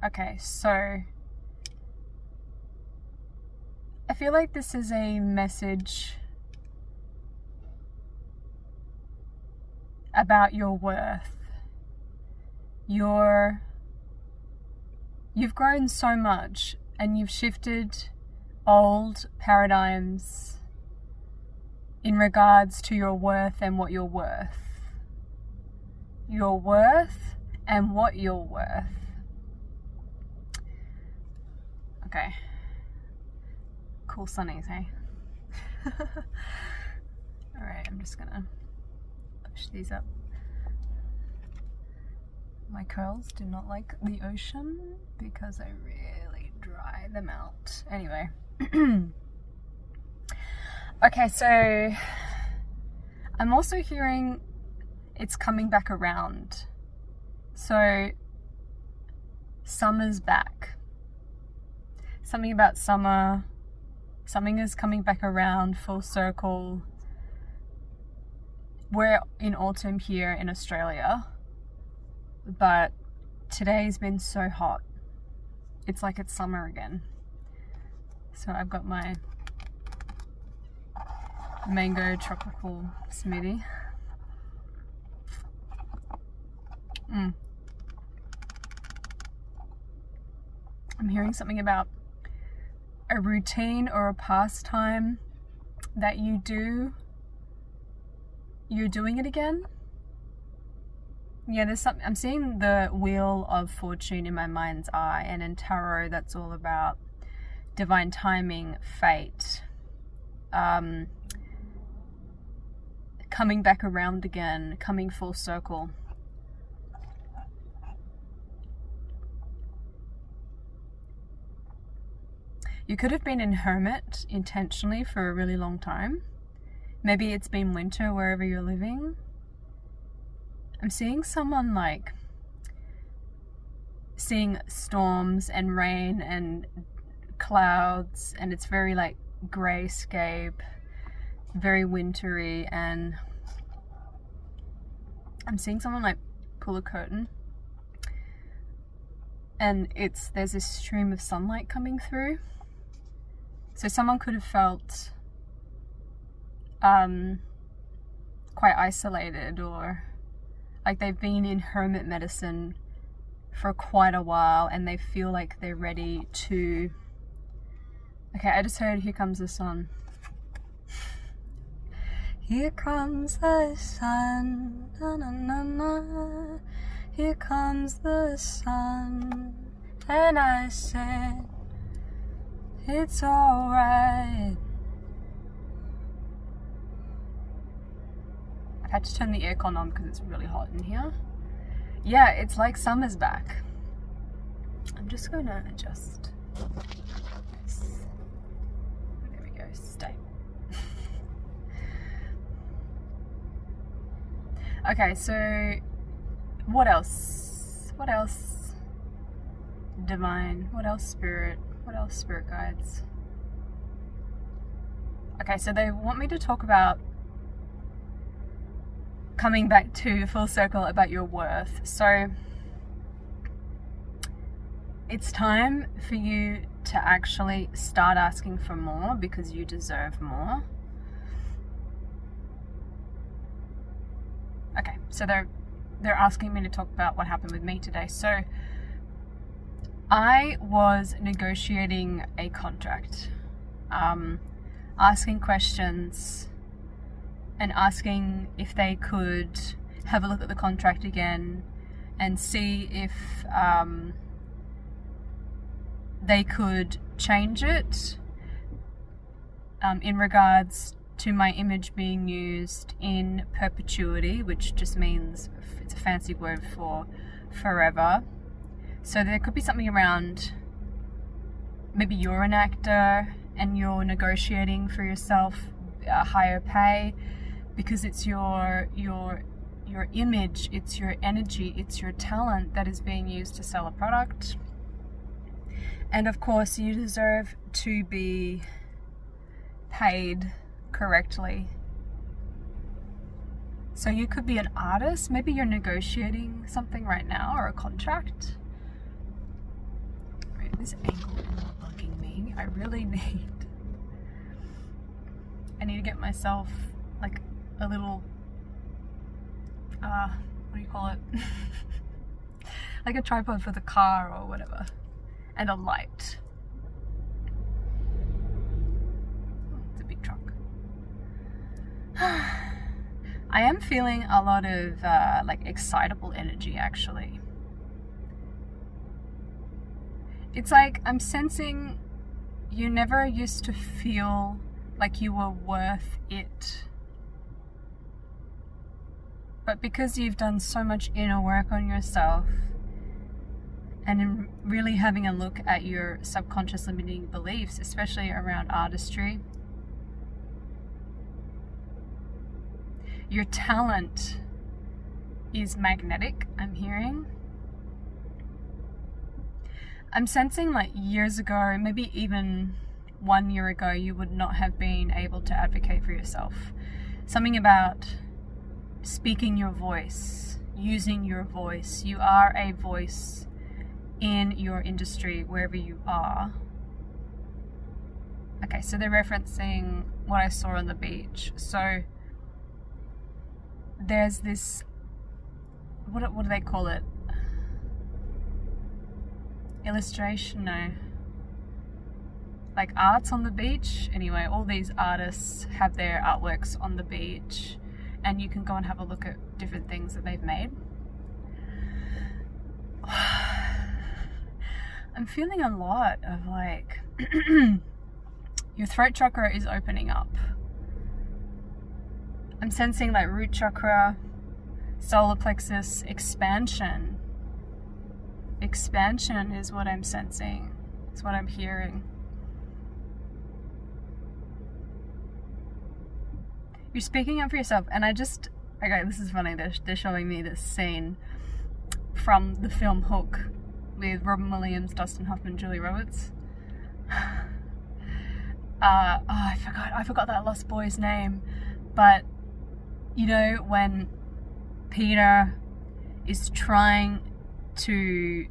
Okay, so I feel like this is a message about your worth. You've grown so much and you've shifted old paradigms in regards to your worth and what you're worth. Your worth and what you're worth. Okay. Cool sunnies, hey? Alright, I'm just gonna push these up. My curls do not like the ocean because I really dry them out. Anyway. Okay, so I'm also hearing it's coming back around. So summer's back. Something about summer. Something is coming back around full circle. We're in autumn here in Australia, but today's been so hot. It's like it's summer again. So I've got my mango tropical smoothie. I'm hearing something about a routine or a pastime that you do. You're doing it again. Yeah, there's something. I'm seeing the Wheel of Fortune in my mind's eye, and in tarot, that's all about divine timing, fate, coming back around again, coming full circle. You could have been in hermit intentionally for a really long time. Maybe it's been winter wherever you're living. I'm seeing someone like seeing storms and rain and clouds, and it's very like grayscape, very wintry, and I'm seeing someone like pull a curtain and there's this stream of sunlight coming through. So someone could have felt quite isolated, or like they've been in hermit medicine for quite a while and they feel like they're ready to... Okay, I just heard Here Comes the Sun. Here comes the sun, na na na na. Here comes the sun, and I said, it's alright. I've had to turn the aircon on because it's really hot in here. Yeah, it's like summer's back. I'm just going to adjust this. There we go, stay. Okay, so what else? What else? Divine. What else, spirit? What else, spirit guides? Okay, so they want me to talk about coming back to full circle about your worth. So it's time for you to actually start asking for more, because you deserve more. Okay, so they're asking me to talk about what happened with me today. So I was negotiating a contract, asking questions and asking if they could have a look at the contract again and see if they could change it in regards to my image being used in perpetuity, which just means, it's a fancy word for forever. So there could be something around, maybe you're an actor and you're negotiating for yourself a higher pay because it's your image, it's your energy, it's your talent that is being used to sell a product. And of course you deserve to be paid correctly. So you could be an artist, maybe you're negotiating something right now or a contract. This angle is not bugging me. I really need to get myself like a little what do you call it? Like a tripod for the car or whatever, and a light. It's a big truck. I am feeling a lot of like excitable energy actually. It's like I'm sensing you never used to feel like you were worth it. But because you've done so much inner work on yourself and in really having a look at your subconscious limiting beliefs, especially around artistry, your talent is magnetic, I'm hearing. I'm sensing like years ago, maybe even 1 year ago, you would not have been able to advocate for yourself. Something about speaking your voice, using your voice. You are a voice in your industry, wherever you are. Okay, so they're referencing what I saw on the beach. So there's this, what do they call it? Illustration, no. Like arts on the beach. Anyway, all these artists have their artworks on the beach, and you can go and have a look at different things that they've made. I'm feeling a lot of like your throat chakra is opening up. I'm sensing like root chakra, solar plexus, expansion. Expansion is what I'm sensing. It's what I'm hearing. You're speaking up for yourself, and okay, this is funny. They're showing me this scene from the film Hook with Robin Williams, Dustin Hoffman, Julia Roberts. I forgot that lost boy's name, but you know when Peter is trying to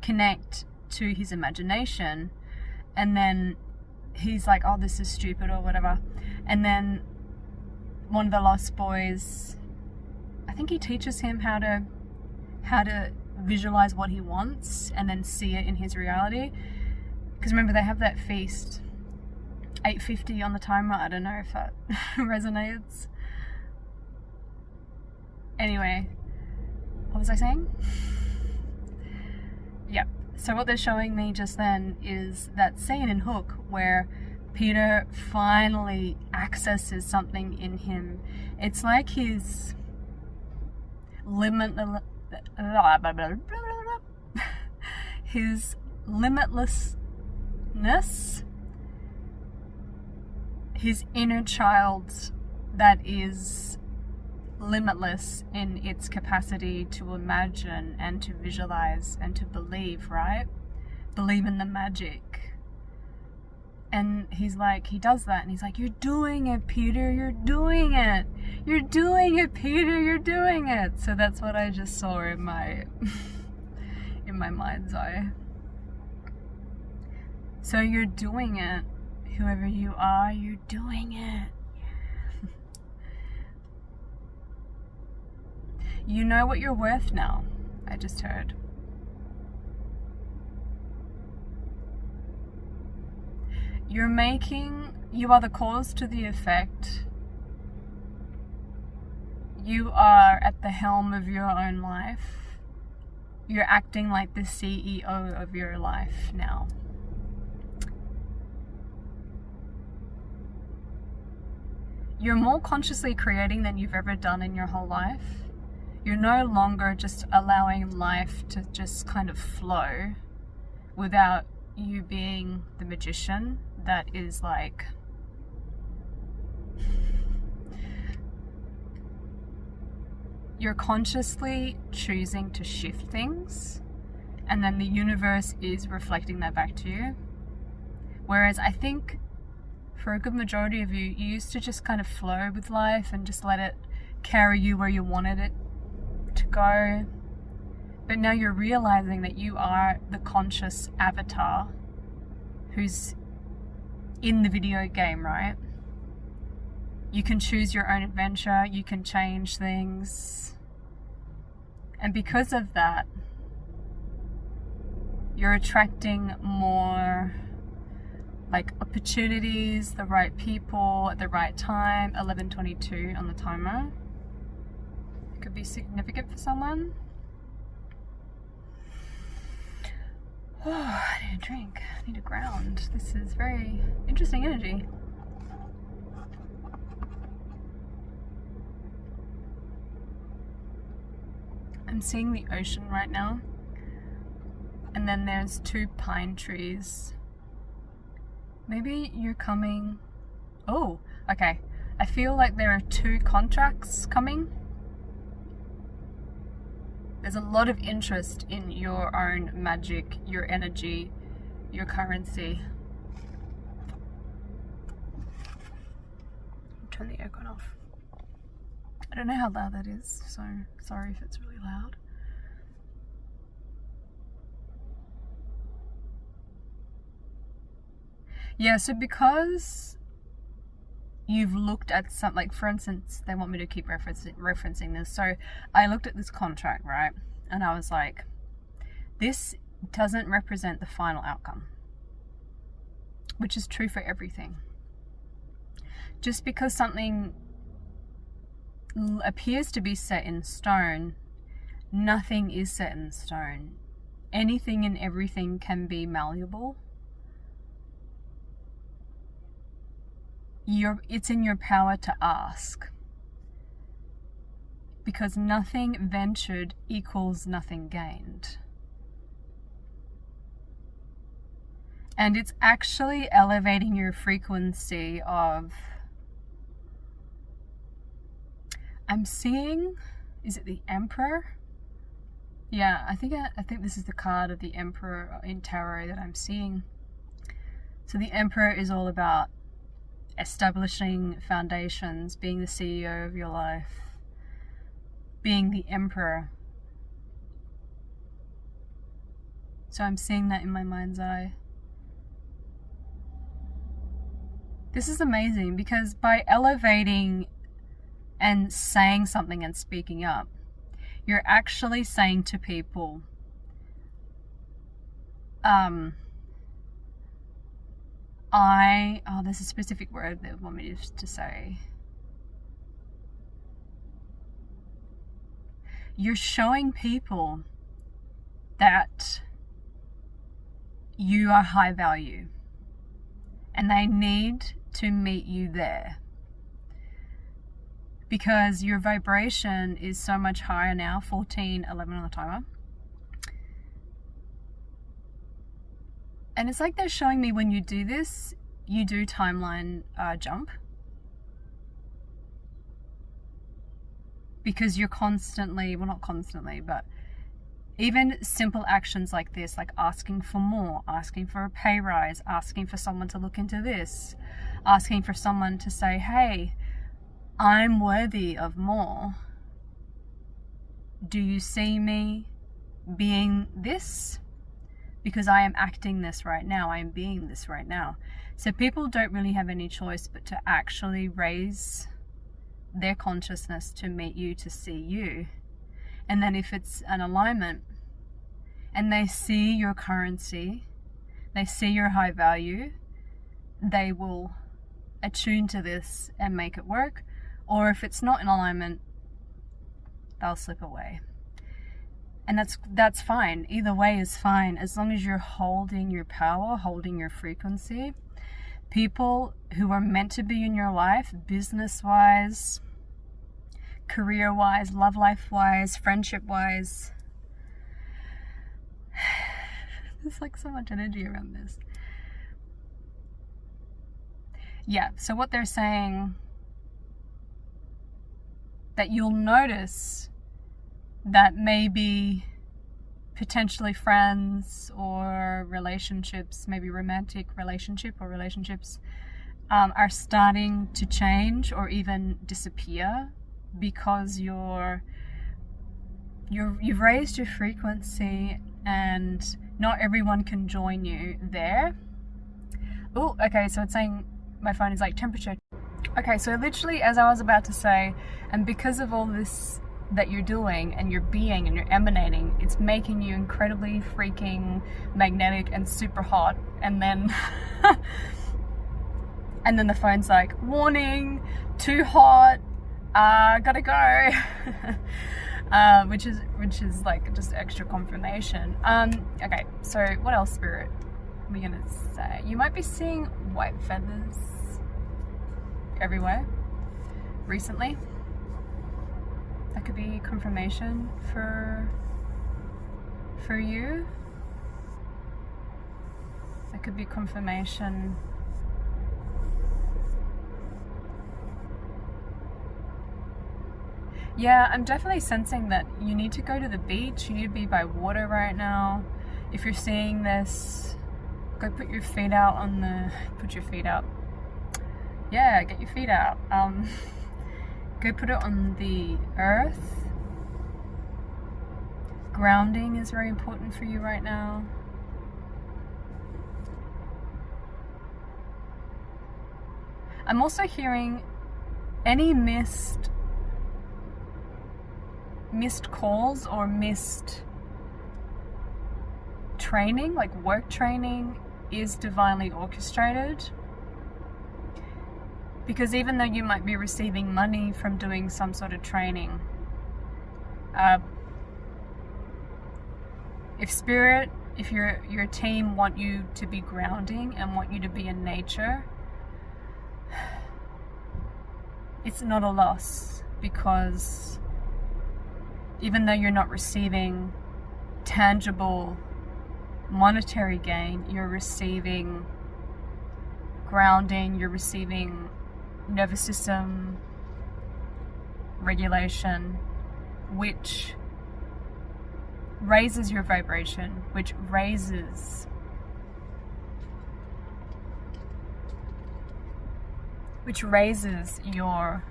connect to his imagination, and then he's like, oh, this is stupid or whatever, and then one of the lost boys, I think he teaches him how to visualize what he wants and then see it in his reality. Because remember, they have that feast, 8:50 on the timer. I don't know if that resonates. Anyway, what was I saying? Yep. So what they're showing me just then is that scene in Hook where Peter finally accesses something in him. It's like his limitlessness, his inner child that is limitless in its capacity to imagine and to visualize and to believe, right? Believe in the magic. And he's like, he does that, and he's like, you're doing it, Peter, you're doing it. You're doing it, Peter, you're doing it. So that's what I just saw in my in my mind's eye. So you're doing it. Whoever you are, you're doing it. You know what you're worth now, I just heard. You are the cause to the effect. You are at the helm of your own life. You're acting like the CEO of your life now. You're more consciously creating than you've ever done in your whole life. You're no longer just allowing life to just kind of flow without you being the magician that is like you're consciously choosing to shift things, and then the universe is reflecting that back to you. Whereas I think for a good majority of you used to just kind of flow with life and just let it carry you where you wanted it to go. But now you're realizing that you are the conscious avatar who's in the video game, right? You can choose your own adventure, you can change things. And because of that, you're attracting more like opportunities, the right people at the right time. 11:22 on the timer. It could be significant for someone. Oh, I need a drink. I need a ground. This is very interesting energy. I'm seeing the ocean right now. And then there's 2 pine trees. Maybe you're coming... Oh, okay. I feel like there are 2 contracts coming. There's a lot of interest in your own magic, your energy, your currency. Turn the aircon off. I don't know how loud that is, so sorry if it's really loud. Yeah, so because you've looked at some, like for instance, they want me to keep referencing this. So I looked at this contract, right? And I was like, this doesn't represent the final outcome, which is true for everything. Just because something appears to be set in stone, nothing is set in stone. Anything and everything can be malleable. It's in your power to ask, because nothing ventured equals nothing gained. And it's actually elevating your frequency of, I'm seeing, is it the Emperor? Yeah, I think this is the card of the Emperor in Tarot that I'm seeing. So the Emperor is all about establishing foundations, being the CEO of your life, being the Emperor. So I'm seeing that in my mind's eye. This is amazing, because by elevating and saying something and speaking up, you're actually saying to people, there's a specific word they want me to say. You're showing people that you are high value and they need to meet you there, because your vibration is so much higher now. 14:11 on the timer. And it's like they're showing me, when you do this, you do timeline jump. Because you're constantly, well, not constantly, but even simple actions like this, like asking for more, asking for a pay rise, asking for someone to look into this, asking for someone to say, hey, I'm worthy of more. Do you see me being this? Because I am acting this right now. I am being this right now. So people don't really have any choice but to actually raise their consciousness to meet you, to see you. And then if it's an alignment and they see your currency, they see your high value, they will attune to this and make it work. Or if it's not in alignment, they'll slip away. And that's fine. Either way is fine, as long as you're holding your power, holding your frequency. People who are meant to be in your life, business-wise, career-wise, love life-wise, friendship-wise. There's like so much energy around this. Yeah, so what they're saying, that you'll notice that maybe potentially friends or relationships, maybe romantic relationship or relationships, are starting to change or even disappear, because you're you've raised your frequency, and not everyone can join you there. Oh, okay, so it's saying my phone is like temperature. Okay, so literally as I was about to say, and because of all this that you're doing and you're being and you're emanating, it's making you incredibly freaking magnetic and super hot. And then and then the phone's like, warning, too hot, gotta go. Which is like just extra confirmation. Okay, so what else, Spirit, are we gonna say? You might be seeing white feathers everywhere recently. That could be confirmation for you. That could be confirmation. Yeah, I'm definitely sensing that you need to go to the beach. You need to be by water right now. If you're seeing this, go put your feet out on the, put your feet out. Yeah, get your feet out. Go put it on the earth. Grounding is very important for you right now. I'm also hearing any missed calls or missed training, like work training, is divinely orchestrated. Because even though you might be receiving money from doing some sort of training, if spirit, if your team want you to be grounding and want you to be in nature, it's not a loss, because even though you're not receiving tangible monetary gain, you're receiving grounding, you're receiving nervous system regulation, which raises your vibration, which raises your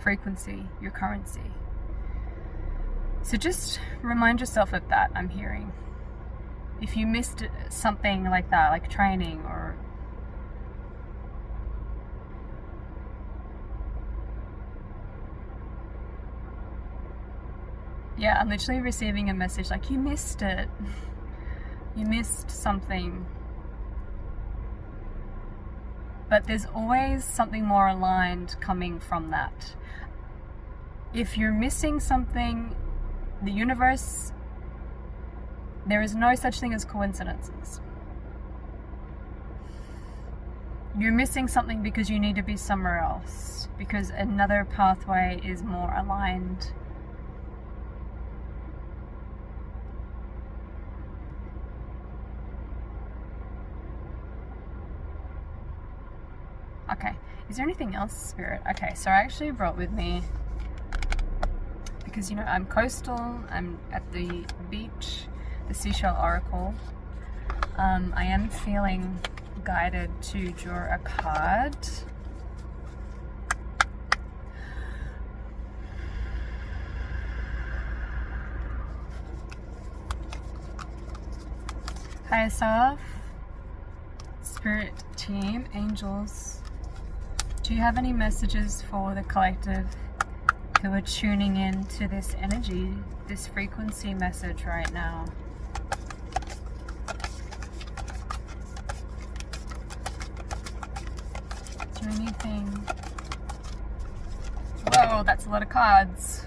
frequency, your currency. So just remind yourself of that, I'm hearing. If you missed something like that, like training or yeah, I'm literally receiving a message like, you missed it. You missed something. But there's always something more aligned coming from that. If you're missing something, the universe, there is no such thing as coincidences. You're missing something because you need to be somewhere else, because another pathway is more aligned. Okay, is there anything else, Spirit? Okay, so I actually brought with me, because you know I'm coastal, I'm at the beach, the Seashell Oracle. I am feeling guided to draw a card. Hi Asaf, Spirit team, angels. Do you have any messages for the collective who are tuning in to this energy, this frequency message right now? Is there anything? Whoa, that's a lot of cards.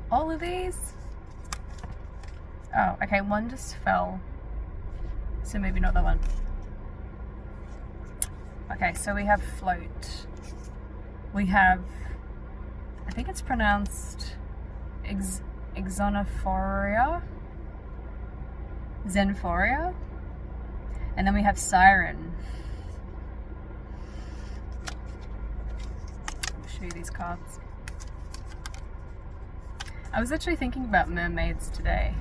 All of these? Oh, okay, one just fell. So maybe not that one. Okay, so we have float. We have, I think it's pronounced Xenophoria. And then we have siren. I'll show you these cards. I was actually thinking about mermaids today.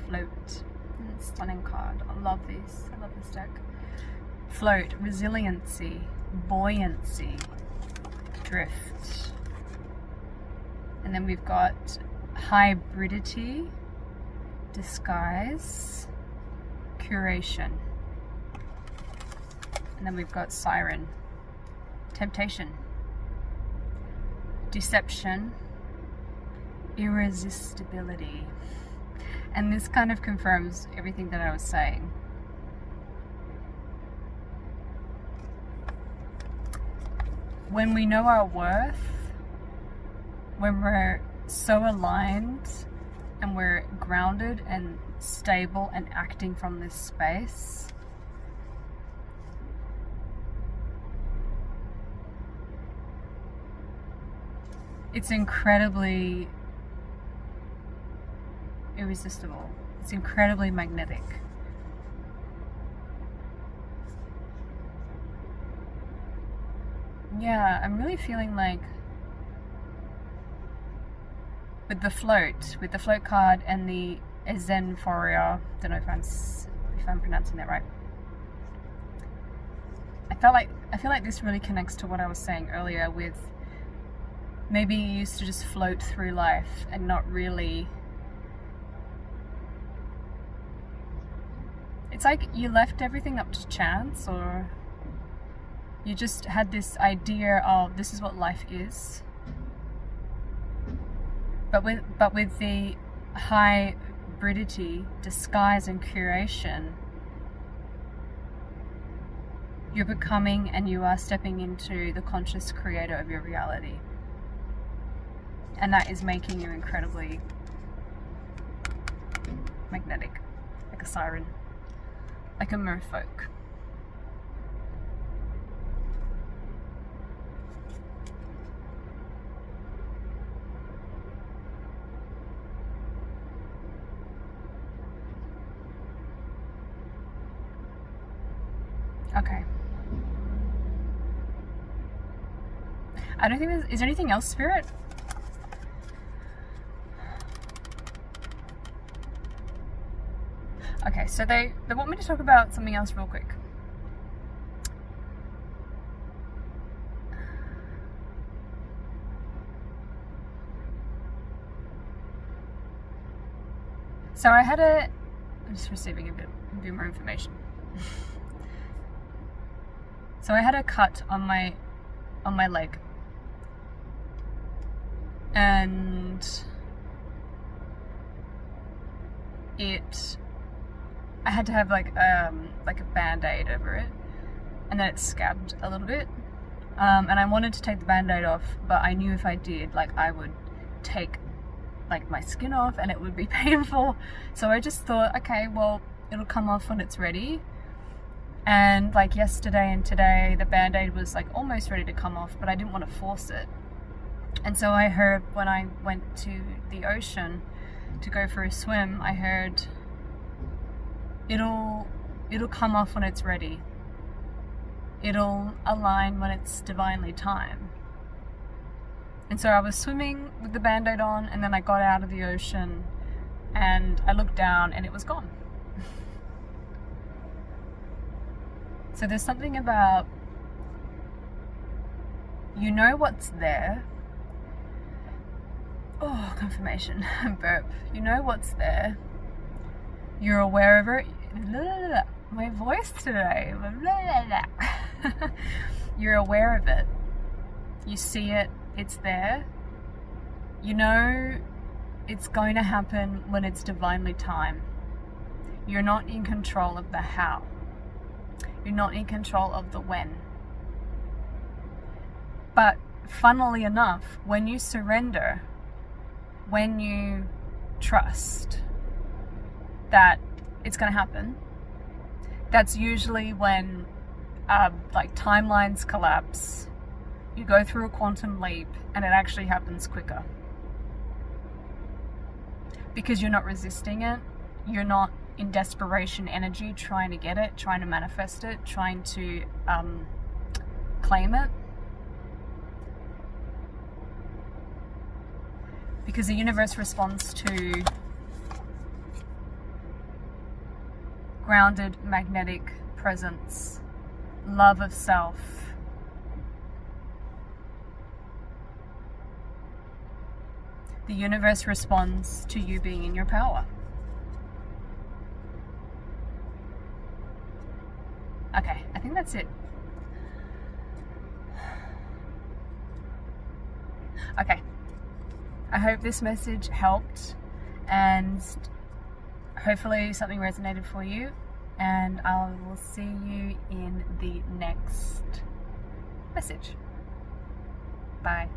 Float. Stunning card. I love these. I love this deck. Float, resiliency, buoyancy. drift. And then we've got hybridity, disguise, curation. And then we've got siren, temptation, deception, irresistibility. And this kind of confirms everything that I was saying. When we know our worth, when we're so aligned and we're grounded and stable and acting from this space, it's incredibly irresistible. It's incredibly magnetic. Yeah, I'm really feeling like with the float card and the Ezenforia, don't know if I'm pronouncing that right. I feel like this really connects to what I was saying earlier with maybe you used to just float through life and not really. It's like you left everything up to chance, or you just had this idea of this is what life is. But with the hybridity, disguise and curation, you're becoming and you are stepping into the conscious creator of your reality. And that is making you incredibly magnetic, like a siren, like a merfolk. Okay. I don't think is there anything else, Spirit? Okay, so they want me to talk about something else real quick. So I'm just receiving a bit more information. So I had a cut on my leg, and I had to have like a band-aid over it, and then it scabbed a little bit, and I wanted to take the band-aid off, but I knew if I did, like, I would take like my skin off and it would be painful. So I just thought, okay, well, it'll come off when it's ready. And like yesterday and today, the band-aid was like almost ready to come off, but I didn't want to force it. And so I heard when I went to the ocean to go for a swim, I heard it'll come off when it's ready. It'll align when it's divinely timed. And so I was swimming with the band-aid on, and then I got out of the ocean and I looked down and it was gone. So there's something about, you know what's there. Oh, confirmation. Burp. You know what's there. You're aware of it. My voice today. You're aware of it. You see it. It's there. You know it's going to happen when it's divinely timed. You're not in control of the how. You're not in control of the when. But funnily enough, when you surrender, when you trust that it's going to happen, that's usually when like timelines collapse. You go through a quantum leap and it actually happens quicker. Because you're not resisting it. You're not in desperation energy trying to get it, trying to manifest it, trying to claim it. Because the universe responds to grounded magnetic presence, love of self, the universe responds to you being in your power. Okay, I think that's it. Okay, I hope this message helped, and hopefully something resonated for you, and I will see you in the next message. Bye.